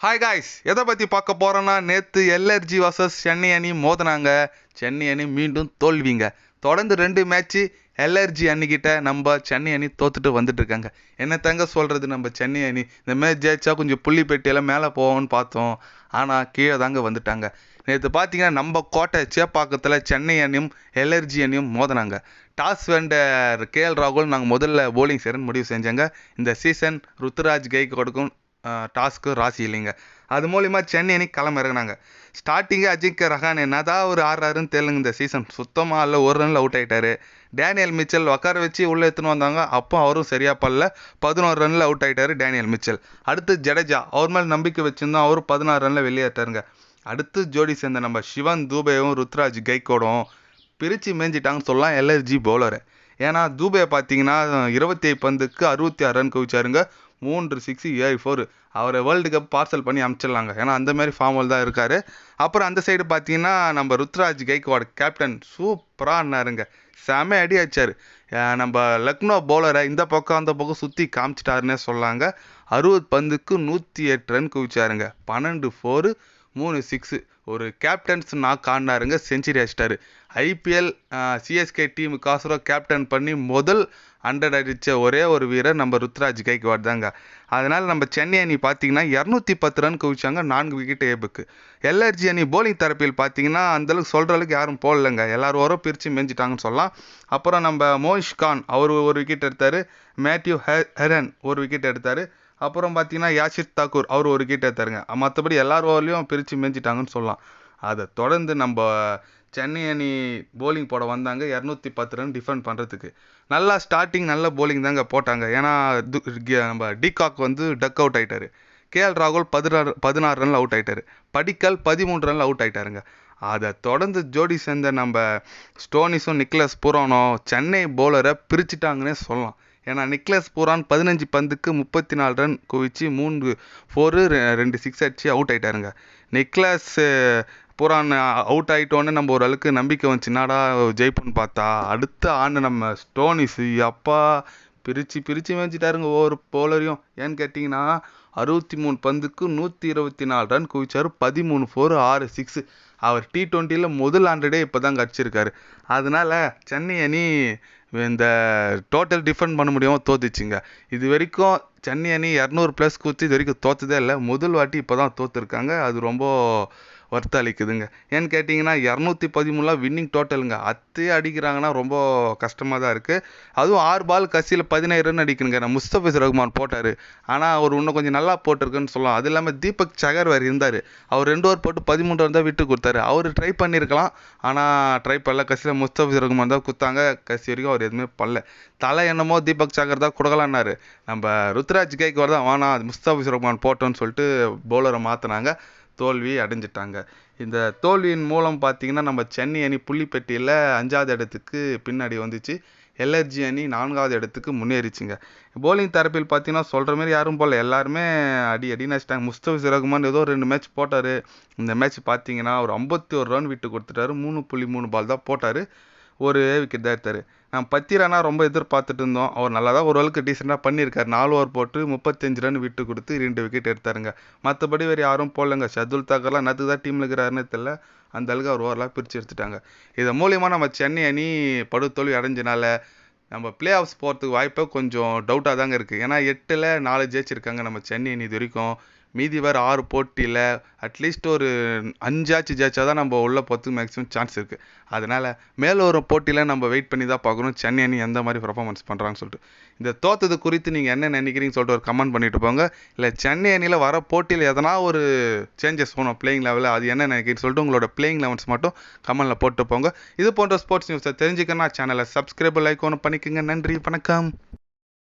Hi guys, எதை பற்றி பார்க்க போகிறோன்னா, நேற்று எல்ஆர்ஜி வர்சஸ் சென்னை அணி மோதினாங்க. சென்னை அணி மீண்டும் தோல்விங்க. தொடர்ந்து 2 மேட்ச்சு எல்ஆர்ஜி அணிக்கிட்ட நம்ம சென்னை அணி தோத்துட்டு வந்துட்டு இருக்காங்க. என்ன தாங்க சொல்கிறது, நம்ம சென்னை அணி இந்த மேட்ச் ஜெயிச்சா கொஞ்சம் புள்ளி பெட்டியெல்லாம் மேலே போவோம்னு பார்த்தோம். ஆனால் கீழே தாங்க வந்துட்டாங்க. நேற்று பார்த்தீங்கன்னா நம்ம கோட்டை சேப்பாக்கத்தில் சென்னை அணியும் எல்ஆர்ஜி அணியும் மோதினாங்க. டாஸ் வென்ற கேஎல் ராகுல் நாங்கள் முதல்ல போலிங் செய்யணும்னு முடிவு செஞ்சாங்க. இந்த சீசன் ருத்துராஜ் கைக்கோடுக்கும் டாஸ்க்கு ராசி இல்லைங்க. அது மூலிமா சென்னை அணி களம் இறங்கினாங்க. ஸ்டார்டிங்கே அஜிங்க ரஹானே என்னதான் ஒரு ஆடுறாருன்னு தெரியலங்க. இந்த சீசன் சுத்தமாக இல்லை, ஒரு ரனில் அவுட் ஆகிட்டாரு. டேனியல் மிச்சல் உட்கார வச்சு உள்ளே எடுத்துன்னு வந்தாங்க. அப்போ அவரும் சரியாக படல. 11 ரனில் அவுட் ஆகிட்டாரு டேனியல் மிச்சல். அடுத்து ஜடேஜா, அவர் மேலே நம்பிக்கை வச்சுருந்தோம். அவரும் 16 ரனில் வெளியேற்றாருங்க. அடுத்து ஜோடி சேர்ந்த நம்ம சிவன் தூபேவும் ருத்ராஜ் கைக்கோடும் பிரித்து மேய்ஞ்சிட்டாங்கன்னு சொல்லலாம் எல்ஆர்ஜி பவுலரை. ஏன்னா தூபே பார்த்தீங்கன்னா 27 பந்துக்கு 66 ரன் குவிச்சாருங்க. 3 6 7 4. அவரை வேர்ல்டு கப் பார்சல் பண்ணி அனுப்பிச்சிடலாங்க. ஏன்னா அந்த மாதிரி ஃபார்மில் தான் இருக்கார். அப்புறம் அந்த சைடு பார்த்தீங்கன்னா நம்ம ருத்ராஜ் கைக்வாட் கேப்டன் சூப்பராக ஆனாருங்க. செம அடி அடிச்சார். நம்ம லக்னோ பவுலரை இந்த பக்கம் அந்த பக்கம் சுற்றி காமிச்சிட்டாருன்னே சொல்லாங்க. 60 பந்துக்கு 108 ரன் குவிச்சாருங்க. 12 4 3 6. ஒரு கேப்டன்ஸ் நாக் ஆடினாருங்க. செஞ்சுரி அடிச்சிட்டாரு. ஐபிஎல் சிஎஸ்கே டீமுக்காசரம் கேப்டன் பண்ணி முதல் 100 அடித்த ஒரே ஒரு வீரர் நம்ம ருத்ராஜ் கைக்வாட் தாங்க. அதனால் நம்ம சென்னை அணி பார்த்தீங்கன்னா 210 ரன் குவிச்சாங்க. 4 விக்கெட் ஏபுக்கு. எல்ஆர்ஜி அணி போலிங் தரப்பில் பார்த்தீங்கன்னா அந்தளவுக்கு சொல்கிற அளவுக்கு யாரும் போடலைங்க. எல்லாரும் ஓரம் பிரித்து மேய்ஞ்சிட்டாங்கன்னு சொல்லலாம். அப்புறம் நம்ம மோயிஷ் கான் அவர் ஒரு விக்கெட் எடுத்தார். மேத்யூ ஹெரன் ஒரு விக்கெட் எடுத்தார். அப்புறம் பார்த்தீங்கன்னா யாஷித் தாக்கூர் அவர் ஒரு விக்கெட் எடுத்தாருங்க. மற்றபடி எல்லார் ஓவர்லையும் பிரித்து மேய்ஞ்சிட்டாங்கன்னு சொல்லலாம். அதை தொடர்ந்து நம்ம சென்னை அணி போலிங் போட வந்தாங்க. 210 ரன் டிஃபெண்ட் பண்ணுறதுக்கு. நல்லா ஸ்டார்டிங் நல்ல போலிங் தாங்க போட்டாங்க. ஏன்னா நம்ம டிகாக் டக் அவுட் ஆகிட்டார். கேஎல் ராகுல் 16 ரனில் அவுட் ஆகிட்டார். படிக்கல் 13 ரனில் அவுட் ஆகிட்டாருங்க. அதை தொடர்ந்து ஜோடி சேர்ந்த நம்ம ஸ்டோனிஸும் நிக்லஸ் பூரானும் சென்னை பவுலரை பிரிச்சுட்டாங்கன்னே சொல்லலாம். ஏன்னா நிக்லஸ் பூரான் 15 பந்துக்கு 34 ரன் குவிச்சு 3 4 2 6 அடிச்சு அவுட் ஆகிட்டாருங்க. நிக்லஸ் பூரான் அவுட் ஆகிட்டோன்னே நம்ம ஓரளவுக்கு நம்பிக்கை வந்துச்சு, என்னடா ஜெயிப்புன்னு பார்த்தா அடுத்த ஆண்டு நம்ம ஸ்டோனிஸ் அப்பா பிரித்து மேய்ச்சிட்டாருங்க ஒவ்வொரு பவுலரையும். ஏன்னு கேட்டிங்கன்னா 63 பந்துக்கு 124 ரன் குவிச்சார். 13 4 6 6. அவர் T20 முதல் 100 இப்போ தான் அடிச்சிருக்காரு. அதனால சென்னை அணி இந்த டோட்டல் டிஃபெண்ட் பண்ண முடியாமல் தோத்துச்சுங்க. இது வரைக்கும் சென்னை அணி 200+ குத்தி இது வரைக்கும் தோற்றதே இல்லை. முதல் வாட்டி இப்போ தான் தோற்றுருக்காங்க. அது ரொம்ப வருத்தம் அளிக்குதுங்க. ஏன்னு கேட்டிங்கன்னா 213 வின்னிங் டோட்டலுங்க. அத்தையே அடிக்கிறாங்கன்னா ரொம்ப கஷ்டமாக தான் இருக்குது. அதுவும் 6 பால் கசியில் 17 ரன் அடிக்கணுங்க. நான் முஸ்தபிஸ் ரஹ்மான் போட்டார். ஆனால் அவர் இன்னும் கொஞ்சம் நல்லா போட்டிருக்குன்னு சொல்லலாம். அது இல்லாமல் தீபக் சகர் வேறு இருந்தார். அவர் 2 ஓவர் போட்டு 13 ரன் தான் விட்டு கொடுத்தாரு. அவர் ட்ரை பண்ணியிருக்கலாம். ஆனால் ட்ரை பண்ணல. கசியில் முஸ்தபிஸ் ரஹ்மான் தான் கொடுத்தாங்க. கசி வரைக்கும் அவர் எதுவுமே பண்ணல. தலை என்னமோ தீபக் சகர் தான் கொடுக்கலான்னாரு. நம்ம ருத்ராஜ் கைக்வாட் தான் வேணாம் முஸ்தபிஸ் ரஹ்மான் போட்டோன்னு சொல்லிட்டு பவுலரை மாற்றினாங்க. தோல்வி அடைஞ்சிட்டாங்க. இந்த தோல்வியின் மூலம் பார்த்தீங்கன்னா நம்ம சென்னை அணி புள்ளிப்பட்டியில் 5வது இடத்துக்கு பின்னாடி வந்துச்சு. எல்ஆர்ஜி அணி 4வது இடத்துக்கு முன்னேறிச்சுங்க. போலிங் தரப்பில் பார்த்தீங்கன்னா சொல்கிற மாதிரி யாரும் போல, எல்லாருமே அடி நடிச்சிட்டாங்க. முஸ்தபிஸ் ரஹ்மான் ஏதோ 2 மேட்ச் போட்டார். இந்த மேட்ச் பார்த்தீங்கன்னா ஒரு 51 ரன் விட்டு கொடுத்துட்டாரு. 3.3 பால் தான் போட்டார். ஒரு விக்கெட் தான் எடுத்தார். நான் பத்திரானா ரொம்ப எதிர்பார்த்துட்டு இருந்தோம். அவர் நல்லா தான் ஓரளவுக்கு டீசெண்டாக பண்ணியிருக்காரு. 4 ஓவர் போட்டு 35 ரன் விட்டு கொடுத்து 2 விக்கெட் எடுத்தாருங்க. மற்றபடி வேறு யாரும் போடலங்க. ஷர்துல் தாக்கர்லாம் நேற்று தான் டீமில் இருக்கிறாருன்னு தெரியல. அந்த அளவுக்கு அவர் ஓவரெலாம் பிரித்து எடுத்துட்டாங்க. இதன் மூலிமா நம்ம சென்னை அணி படுதோல்வி அடைஞ்சனால நம்ம பிளே ஆஃப்ஸ் போகிறதுக்கு வாய்ப்பை கொஞ்சம் டவுட்டாக தாங்க இருக்குது. ஏன்னா 8ல் 4 ஜெயிச்சிருக்காங்க நம்ம சென்னை அணி இது வரைக்கும். மீதி வேறு 6 போட்டியில் அட்லீஸ்ட் ஒரு 5 ஜெயிச்சா தான் நம்ம உள்ளே போகிறதுக்கு மேக்ஸிமம் சான்ஸ் இருக்குது. அதனால் மேலே ஒரு போட்டியில் நம்ம வெயிட் பண்ணி தான் பார்க்கணும் சென்னை அணி எந்த மாதிரி பர்ஃபார்மன்ஸ் பண்ணுறாங்கன்னு சொல்லிட்டு. இந்த தோத்தது குறித்து நீங்கள் என்ன நினைக்கிறீங்கன்னு சொல்லிட்டு ஒரு கமெண்ட் பண்ணிட்டு போங்க. இல்லை சென்னை அணியில் வர போட்டியில் எதனா ஒரு சேஞ்சஸ் போகணும் பிளேயிங் லெவலில், அது என்ன நினைக்கிறீங்கன்னு சொல்லிட்டு உங்களோட பிளேயிங் லெவல்ஸ் மட்டும் கமெண்டில் போட்டு போங்க. இது போன்ற ஸ்போர்ட்ஸ் நியூஸை தெரிஞ்சுக்கன்னா சேனலை சப்ஸ்கிரைப் லைக் ஒன்று பண்ணிக்கோங்க. நன்றி, வணக்கம்.